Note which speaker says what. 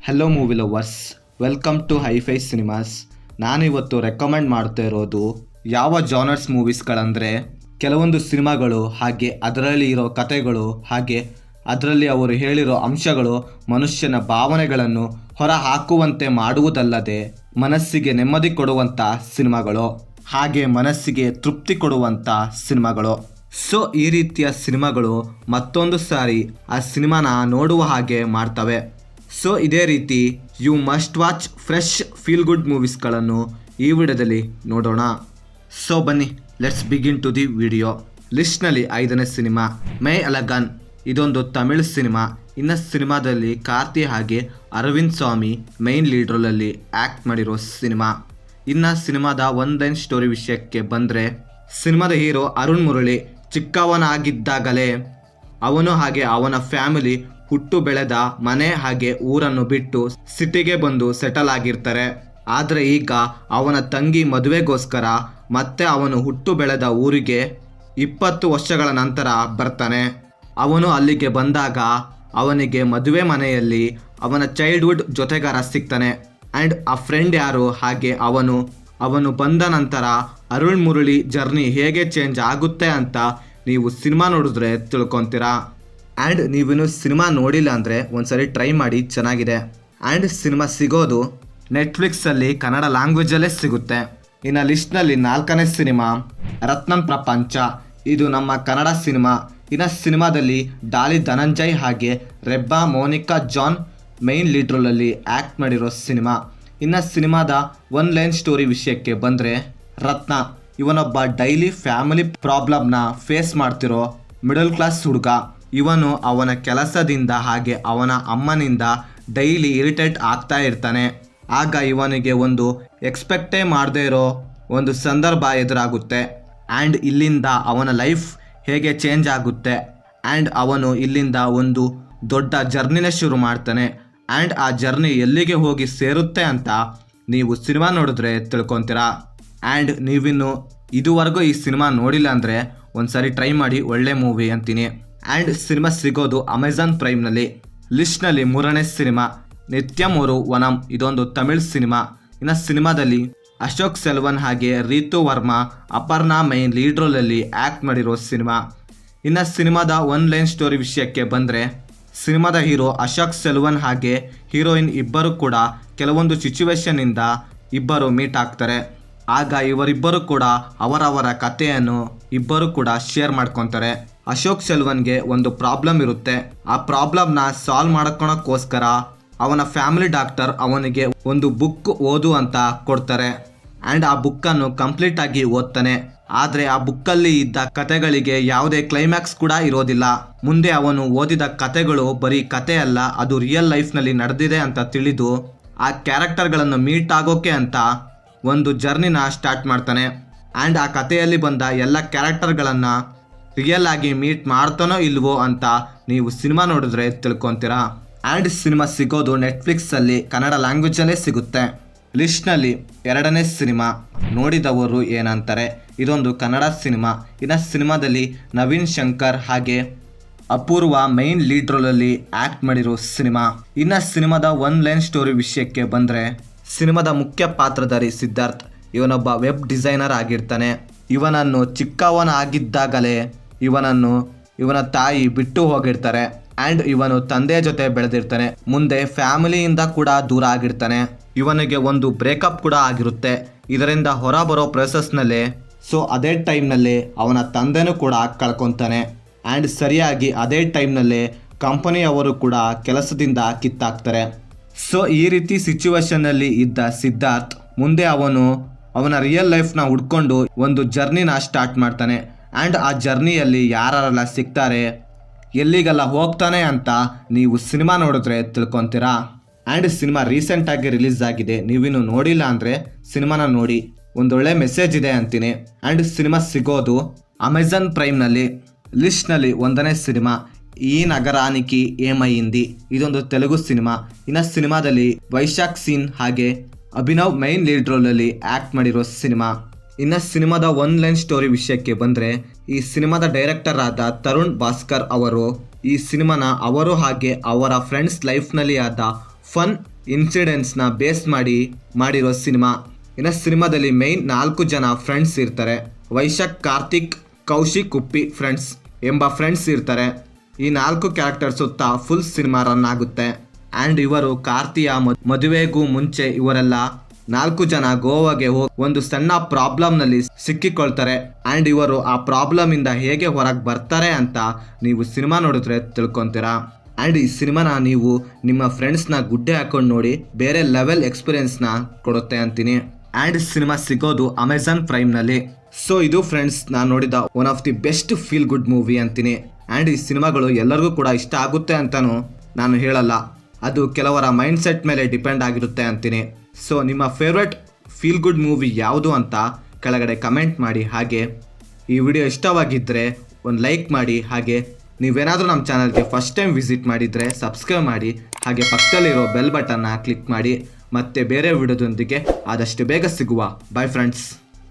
Speaker 1: Hello movie lovers, welcome to hifi cinemas. ನಾನಿವತ್ತು recommend ಮಾಡ್ತಾ ಇರೋದು ಯಾವ ಜಾನರ್ಸ್ ಮೂವೀಸ್ಗಳಂದರೆ ಕೆಲವೊಂದು ಸಿನಿಮಾಗಳು ಹಾಗೆ ಅದರಲ್ಲಿ ಇರೋ ಕಥೆಗಳು ಹಾಗೆ ಅದರಲ್ಲಿ ಅವರು ಹೇಳಿರೋ ಅಂಶಗಳು ಮನುಷ್ಯನ ಭಾವನೆಗಳನ್ನು ಹೊರ ಹಾಕುವಂತೆ ಮಾಡುವುದಲ್ಲದೆ ಮನಸ್ಸಿಗೆ ನೆಮ್ಮದಿ ಕೊಡುವಂಥ ಸಿನಿಮಾಗಳು ಹಾಗೆ ಮನಸ್ಸಿಗೆ ತೃಪ್ತಿ ಕೊಡುವಂಥ ಸಿನಿಮಾಗಳು. ಸೊ ಈ ರೀತಿಯ ಸಿನಿಮಾಗಳು ಮತ್ತೊಂದು ಸಾರಿ ಆ ಸಿನಿಮಾನ ನೋಡುವ ಹಾಗೆ ಮಾಡ್ತವೆ. ಸೊ ಇದೇ ರೀತಿ you must watch fresh feel good ಮೂವೀಸ್ಗಳನ್ನು ಈ ವಿಡಿಯೋದಲ್ಲಿ ನೋಡೋಣ. ಸೊ ಬನ್ನಿ, let's begin to the video. ಲಿಸ್ಟ್ನಲ್ಲಿ 5ನೇ ಸಿನಿಮಾ ಮೈ ಅಲಗನ್. ಇದೊಂದು ತಮಿಳ್ ಸಿನಿಮಾ. ಇನ್ನು ಸಿನಿಮಾದಲ್ಲಿ ಕಾರ್ತಿ ಹಾಗೆ ಅರವಿಂದ್ ಸ್ವಾಮಿ ಮೈನ್ ಲೀಡ್ ರೋಲಲ್ಲಿ ಆ್ಯಕ್ಟ್ ಮಾಡಿರೋ ಸಿನಿಮಾ. ಇನ್ನು ಸಿನಿಮಾದ ಒನ್ ಲೈನ್ ಸ್ಟೋರಿ ವಿಷಯಕ್ಕೆ ಬಂದರೆ, ಸಿನಿಮಾದ ಹೀರೋ ಅರುಣ್ ಮುರಳಿ ಚಿಕ್ಕವನಾಗಿದ್ದಾಗಲೇ ಅವನು ಹಾಗೆ ಅವನ ಫ್ಯಾಮಿಲಿ ಹುಟ್ಟು ಬೆಳೆದ ಮನೆ ಹಾಗೆ ಊರನ್ನು ಬಿಟ್ಟು ಸಿಟಿಗೆ ಬಂದು ಸೆಟಲ್ ಆಗಿರ್ತಾರೆ. ಆದರೆ ಈಗ ಅವನ ತಂಗಿ ಮದುವೆಗೋಸ್ಕರ ಮತ್ತೆ ಅವನು ಹುಟ್ಟು ಬೆಳೆದ ಊರಿಗೆ 20 ವರ್ಷಗಳ ನಂತರ ಬರ್ತಾನೆ. ಅವನು ಅಲ್ಲಿಗೆ ಬಂದಾಗ ಅವನಿಗೆ ಮದುವೆ ಮನೆಯಲ್ಲಿ ಅವನ ಚೈಲ್ಡ್ಹುಡ್ ಜೊತೆಗಾರ ಸಿಗ್ತಾನೆ. ಆ್ಯಂಡ್ ಆ ಫ್ರೆಂಡ್ ಯಾರು ಹಾಗೆ ಅವನು ಬಂದ ನಂತರ ಅರುಣ್ ಮುರಳಿ ಜರ್ನಿ ಹೇಗೆ ಚೇಂಜ್ ಆಗುತ್ತೆ ಅಂತ ನೀವು ಸಿನಿಮಾ ನೋಡಿದ್ರೆ ತಿಳ್ಕೊತೀರಾ. ಆ್ಯಂಡ್ ನೀವಿನ್ನು ಸಿನಿಮಾ ನೋಡಿಲ್ಲ ಅಂದರೆ ಒಂದ್ಸರಿ ಟ್ರೈ ಮಾಡಿ, ಚೆನ್ನಾಗಿದೆ. ಆ್ಯಂಡ್ ಸಿನಿಮಾ ಸಿಗೋದು ನೆಟ್ಫ್ಲಿಕ್ಸಲ್ಲಿ ಕನ್ನಡ ಲ್ಯಾಂಗ್ವೇಜಲ್ಲೇ ಸಿಗುತ್ತೆ. ಇನ್ನು ಲಿಸ್ಟ್ನಲ್ಲಿ 4ನೇ ಸಿನಿಮಾ ರತ್ನಂ ಪ್ರಪಂಚ. ಇದು ನಮ್ಮ ಕನ್ನಡ ಸಿನಿಮಾ. ಇನ್ನು ಸಿನಿಮಾದಲ್ಲಿ ಡಾಲಿ ಧನಂಜಯ್ ಹಾಗೆ ರೆಬ್ಬಾ ಮೋನಿಕಾ ಜಾನ್ ಮೈನ್ ಲೀಡ್ ರೋಲಲ್ಲಿ ಆ್ಯಕ್ಟ್ ಮಾಡಿರೋ ಸಿನಿಮಾ. ಇನ್ನು ಸಿನಿಮಾದ ಒನ್ ಲೈನ್ ಸ್ಟೋರಿ ವಿಷಯಕ್ಕೆ ಬಂದರೆ, ರತ್ನ ಇವನೊಬ್ಬ ಡೈಲಿ ಫ್ಯಾಮಿಲಿ ಪ್ರಾಬ್ಲಮ್ನ ಫೇಸ್ ಮಾಡ್ತಿರೋ ಮಿಡಲ್ ಕ್ಲಾಸ್ ಹುಡುಗ. ಇವನು ಅವನ ಕೆಲಸದಿಂದ ಹಾಗೆ ಅವನ ಅಮ್ಮನಿಂದ ಡೈಲಿ ಇರಿಟೇಟ್ ಆಗ್ತಾ ಇರ್ತಾನೆ. ಆಗ ಇವನಿಗೆ ಒಂದು ಎಕ್ಸ್ಪೆಕ್ಟೇ ಮಾಡದೇ ಇರೋ ಒಂದು ಸಂದರ್ಭ ಎದುರಾಗುತ್ತೆ. ಆ್ಯಂಡ್ ಇಲ್ಲಿಂದ ಅವನ ಲೈಫ್ ಹೇಗೆ ಚೇಂಜ್ ಆಗುತ್ತೆ. ಆ್ಯಂಡ್ ಅವನು ಇಲ್ಲಿಂದ ಒಂದು ದೊಡ್ಡ ಜರ್ನಿನೇ ಶುರು ಮಾಡ್ತಾನೆ. ಆ್ಯಂಡ್ ಆ ಜರ್ನಿ ಎಲ್ಲಿಗೆ ಹೋಗಿ ಸೇರುತ್ತೆ ಅಂತ ನೀವು ಸಿನಿಮಾ ನೋಡಿದ್ರೆ ತಿಳ್ಕೊತೀರಾ. ಆ್ಯಂಡ್ ನೀವಿನ್ನು ಇದುವರೆಗೂ ಈ ಸಿನಿಮಾ ನೋಡಿಲ್ಲ ಅಂದರೆ ಒಂದ್ಸರಿ ಟ್ರೈ ಮಾಡಿ, ಒಳ್ಳೆ ಮೂವಿ ಅಂತೀನಿ. ಆ್ಯಂಡ್ ಸಿನಿಮಾ ಸಿಗೋದು ಅಮೆಝಾನ್ ಪ್ರೈಮ್ನಲ್ಲಿ. ಲಿಸ್ಟ್ನಲ್ಲಿ 3ನೇ ಸಿನಿಮಾ ನಿತ್ಯಂ ಒಂದು ವನಂ. ಇದೊಂದು ತಮಿಳ್ ಸಿನಿಮಾ. ಇನ್ನು ಸಿನಿಮಾದಲ್ಲಿ ಅಶೋಕ್ ಸೆಲ್ವನ್ ಹಾಗೆ ರೀತು ವರ್ಮಾ ಅಪರ್ಣಾ ಮೈನ್ ಲೀಡ್ ರೋಲಲ್ಲಿ ಆ್ಯಕ್ಟ್ ಮಾಡಿರೋ ಸಿನಿಮಾ. ಇನ್ನು ಸಿನಿಮಾದ ಒನ್ ಲೈನ್ ಸ್ಟೋರಿ ವಿಷಯಕ್ಕೆ ಬಂದರೆ, ಸಿನಿಮಾದ ಹೀರೋ ಅಶೋಕ್ ಸೆಲ್ವನ್ ಹಾಗೆ ಹೀರೋಯಿನ್ ಇಬ್ಬರು ಕೂಡ ಕೆಲವೊಂದು ಸಿಚುವೇಶನ್ನಿಂದ ಇಬ್ಬರು ಮೀಟ್ ಆಗ್ತಾರೆ. ಆಗ ಇವರಿಬ್ಬರು ಕೂಡ ಅವರವರ ಕಥೆಯನ್ನು ಇಬ್ಬರು ಕೂಡ ಶೇರ್ ಮಾಡ್ಕೊತಾರೆ. ಅಶೋಕ್ ಸೆಲ್ವನ್ಗೆ ಒಂದು ಪ್ರಾಬ್ಲಮ್ ಇರುತ್ತೆ. ಆ ಪ್ರಾಬ್ಲಮ್ನ ಸಾಲ್ವ್ ಮಾಡ್ಕೊಳಕ್ಕೋಸ್ಕರ ಅವನ ಫ್ಯಾಮಿಲಿ ಡಾಕ್ಟರ್ ಅವನಿಗೆ ಒಂದು ಬುಕ್ ಓದು ಅಂತ ಕೊಡ್ತಾರೆ. ಆ್ಯಂಡ್ ಆ ಬುಕ್ಕನ್ನು ಕಂಪ್ಲೀಟ್ ಆಗಿ ಓದ್ತಾನೆ. ಆದರೆ ಆ ಬುಕ್ಕಲ್ಲಿ ಇದ್ದ ಕತೆಗಳಿಗೆ ಯಾವುದೇ ಕ್ಲೈಮ್ಯಾಕ್ಸ್ ಕೂಡ ಇರೋದಿಲ್ಲ. ಮುಂದೆ ಅವನು ಓದಿದ ಕತೆಗಳು ಬರೀ ಕತೆ ಅಲ್ಲ, ಅದು ರಿಯಲ್ ಲೈಫ್ನಲ್ಲಿ ನಡೆದಿದೆ ಅಂತ ತಿಳಿದು ಆ ಕ್ಯಾರೆಕ್ಟರ್ಗಳನ್ನು ಮೀಟ್ ಆಗೋಕೆ ಅಂತ ಒಂದು ಜರ್ನಿನ ಸ್ಟಾರ್ಟ್ ಮಾಡ್ತಾನೆ. ಆ್ಯಂಡ್ ಆ ಕಥೆಯಲ್ಲಿ ಬಂದ ಎಲ್ಲ ಕ್ಯಾರೆಕ್ಟರ್ಗಳನ್ನು ರಿಯಲ್ ಆಗಿ ಮೀಟ್ ಮಾಡ್ತಾನೋ ಇಲ್ವೋ ಅಂತ ನೀವು ಸಿನಿಮಾ ನೋಡಿದ್ರೆ ತಿಳ್ಕೊತೀರಾ. ಆ್ಯಂಡ್ ಸಿನಿಮಾ ಸಿಗೋದು ನೆಟ್ಫ್ಲಿಕ್ಸಲ್ಲಿ ಕನ್ನಡ ಲ್ಯಾಂಗ್ವೇಜಲ್ಲೇ ಸಿಗುತ್ತೆ. ಲಿಸ್ಟ್ನಲ್ಲಿ 2ನೇ ಸಿನಿಮಾ ನೋಡಿದವರು ಏನಂತಾರೆ. ಇದೊಂದು ಕನ್ನಡ ಸಿನಿಮಾ. ಇನ್ನು ಸಿನಿಮಾದಲ್ಲಿ ನವೀನ್ ಶಂಕರ್ ಹಾಗೆ ಅಪೂರ್ವ ಮೈನ್ ಲೀಡ್ ರೋಲಲ್ಲಿ ಆ್ಯಕ್ಟ್ ಮಾಡಿರೋ ಸಿನಿಮಾ. ಇನ್ನು ಸಿನಿಮಾದ ಒನ್ ಲೈನ್ ಸ್ಟೋರಿ ವಿಷಯಕ್ಕೆ ಬಂದರೆ, ಸಿನಿಮಾದ ಮುಖ್ಯ ಪಾತ್ರಧಾರಿ ಸಿದ್ಧಾರ್ಥ್ ಇವನೊಬ್ಬ ವೆಬ್ ಡಿಸೈನರ್ ಆಗಿರ್ತಾನೆ. ಇವನನ್ನು ಚಿಕ್ಕವನಾಗಿದ್ದಾಗಲೇ ಇವನ ತಾಯಿ ಬಿಟ್ಟು ಹೋಗಿರ್ತಾರೆ. ಆ್ಯಂಡ್ ಇವನು ತಂದೆಯ ಜೊತೆ ಬೆಳೆದಿರ್ತಾನೆ. ಮುಂದೆ ಫ್ಯಾಮಿಲಿಯಿಂದ ಕೂಡ ದೂರ ಆಗಿರ್ತಾನೆ. ಇವನಿಗೆ ಒಂದು ಬ್ರೇಕಪ್ ಕೂಡ ಆಗಿರುತ್ತೆ. ಇದರಿಂದ ಹೊರ ಬರೋ ಪ್ರೊಸೆಸ್ನಲ್ಲೇ ಅದೇ ಟೈಮ್ನಲ್ಲೇ ಅವನ ತಂದೆನೂ ಕೂಡ ಕಳ್ಕೊತಾನೆ. ಆ್ಯಂಡ್ ಸರಿಯಾಗಿ ಅದೇ ಟೈಮ್ನಲ್ಲೇ ಕಂಪನಿಯವರು ಕೂಡ ಕೆಲಸದಿಂದ ಕಿತ್ತಾಕ್ತಾರೆ. ಈ ರೀತಿ ಸಿಚುವೇಶನ್ನಲ್ಲಿ ಇದ್ದ ಸಿದ್ಧಾರ್ಥ್ ಮುಂದೆ ಅವನ ರಿಯಲ್ ಲೈಫ್ನ ಹುಡ್ಕೊಂಡು ಒಂದು ಜರ್ನಿನ ಸ್ಟಾರ್ಟ್ ಮಾಡ್ತಾನೆ. ಆ್ಯಂಡ್ ಆ ಜರ್ನಿಯಲ್ಲಿ ಯಾರೆಲ್ಲ ಸಿಗ್ತಾರೆ, ಎಲ್ಲಿಗೆಲ್ಲ ಹೋಗ್ತಾನೆ ಅಂತ ನೀವು ಸಿನಿಮಾ ನೋಡಿದ್ರೆ ತಿಳ್ಕೊತೀರಾ. ಆ್ಯಂಡ್ ಸಿನಿಮಾ ರೀಸೆಂಟಾಗಿ ರಿಲೀಸ್ ಆಗಿದೆ. ನೀವಿನ್ನು ನೋಡಿಲ್ಲ ಅಂದರೆ ಸಿನಿಮಾನ ನೋಡಿ, ಒಂದೊಳ್ಳೆ ಮೆಸೇಜ್ ಇದೆ ಅಂತೀನಿ. ಆ್ಯಂಡ್ ಸಿನಿಮಾ ಸಿಗೋದು ಅಮೆಝಾನ್ ಪ್ರೈಮ್ನಲ್ಲಿ. ಲಿಸ್ಟ್ನಲ್ಲಿ 1ನೇ ಸಿನಿಮಾ ಈ ನಗರಾನಿಕಿ ಏಮೈಂದಿ. ಇದೊಂದು ತೆಲುಗು ಸಿನಿಮಾ. ಇನ್ನು ಸಿನಿಮಾದಲ್ಲಿ ವೈಶಾಖ್ ಸೀನ್ ಹಾಗೆ ಅಭಿನವ್ ಮೈನ್ ಲೀಡ್ ರೋಲಲ್ಲಿ ಆ್ಯಕ್ಟ್ ಮಾಡಿರೋ ಸಿನಿಮಾ. ಇನ್ನು ಸಿನಿಮಾದ ಒನ್ ಲೈನ್ ಸ್ಟೋರಿ ವಿಷಯಕ್ಕೆ ಬಂದರೆ, ಈ ಸಿನಿಮಾದ ಡೈರೆಕ್ಟರ್ ಆದ ತರುಣ್ ಭಾಸ್ಕರ್ ಅವರು ಈ ಸಿನಿಮಾನ ಅವರು ಹಾಗೆ ಅವರ ಫ್ರೆಂಡ್ಸ್ ಲೈಫ್ನಲ್ಲಿ ಆದ ಫನ್ ಇನ್ಸಿಡೆಂಟ್ಸ್ನ ಬೇಸ್ ಮಾಡಿರೋ ಸಿನಿಮಾ. ಇನ್ನು ಸಿನಿಮಾದಲ್ಲಿ ಮೇನ್ 4 ಜನ ಫ್ರೆಂಡ್ಸ್ ಇರ್ತಾರೆ. ವೈಶಾಖ್, ಕಾರ್ತಿಕ್, ಕೌಶಿಕ್, ಉಪ್ಪಿ ಎಂಬ ಫ್ರೆಂಡ್ಸ್ ಇರ್ತಾರೆ. ಈ 4 ಕ್ಯಾರೆಕ್ಟರ್ ಸುತ್ತ ಫುಲ್ ಸಿನಿಮಾ ರನ್ ಆಗುತ್ತೆ. ಆ್ಯಂಡ್ ಇವರು ಕಾರ್ತಿಯ ಮದುವೆಗೂ ಮುಂಚೆ ಇವರೆಲ್ಲ 4 ಜನ ಗೋವಾಗೆ ಹೋಗಿ ಒಂದು ಸಣ್ಣ ಪ್ರಾಬ್ಲಮ್ನಲ್ಲಿ ಸಿಕ್ಕಿಕೊಳ್ತಾರೆ. ಆ್ಯಂಡ್ ಇವರು ಆ ಪ್ರಾಬ್ಲಮಿಂದ ಹೇಗೆ ಹೊರಗೆ ಬರ್ತಾರೆ ಅಂತ ನೀವು ಸಿನಿಮಾ ನೋಡಿದ್ರೆ ತಿಳ್ಕೊತೀರಾ. ಆ್ಯಂಡ್ ಈ ಸಿನಿಮಾನ ನೀವು ನಿಮ್ಮ ಫ್ರೆಂಡ್ಸ್ನ ಗುಡ್ಡೆ ಹಾಕೊಂಡು ನೋಡಿ, ಬೇರೆ ಲೆವೆಲ್ ಎಕ್ಸ್ಪೀರಿಯನ್ಸ್ನ ಕೊಡುತ್ತೆ ಅಂತೀನಿ. ಆ್ಯಂಡ್ ಸಿನಿಮಾ ಸಿಗೋದು ಅಮೆಝಾನ್ ಪ್ರೈಮ್ನಲ್ಲಿ. ಸೊ ಇದು ಫ್ರೆಂಡ್ಸ್, ನಾನು ನೋಡಿದ one of the best feel good movie ಅಂತೀನಿ. ಆ್ಯಂಡ್ ಈ ಸಿನಿಮಾಗಳು ಎಲ್ಲರಿಗೂ ಕೂಡ ಇಷ್ಟ ಆಗುತ್ತೆ ಅಂತಲೂ ನಾನು ಹೇಳಲ್ಲ, ಅದು ಕೆಲವರ ಮೈಂಡ್ ಸೆಟ್ ಮೇಲೆ ಡಿಪೆಂಡ್ ಆಗಿರುತ್ತೆ ಅಂತೀನಿ. ಸೊ ನಿಮ್ಮ ಫೇವ್ರೆಟ್ ಫೀಲ್ ಗುಡ್ ಮೂವಿ ಯಾವುದು ಅಂತ ಕೆಳಗಡೆ ಕಮೆಂಟ್ ಮಾಡಿ. ಹಾಗೆ ಈ ವಿಡಿಯೋ ಇಷ್ಟವಾಗಿದ್ದರೆ ಒಂದು ಲೈಕ್ ಮಾಡಿ. ಹಾಗೆ ನೀವೇನಾದರೂ ನಮ್ಮ ಚಾನಲ್ಗೆ ಫಸ್ಟ್ ಟೈಮ್ ವಿಸಿಟ್ ಮಾಡಿದರೆ ಸಬ್ಸ್ಕ್ರೈಬ್ ಮಾಡಿ. ಹಾಗೆ ಪಕ್ಕದಲ್ಲಿರೋ ಬೆಲ್ ಬಟನ್ನ ಕ್ಲಿಕ್ ಮಾಡಿ. ಮತ್ತೆ ಬೇರೆ ವಿಡಿಯೋದೊಂದಿಗೆ ಆದಷ್ಟು ಬೇಗ ಸಿಗುವ. Bye friends.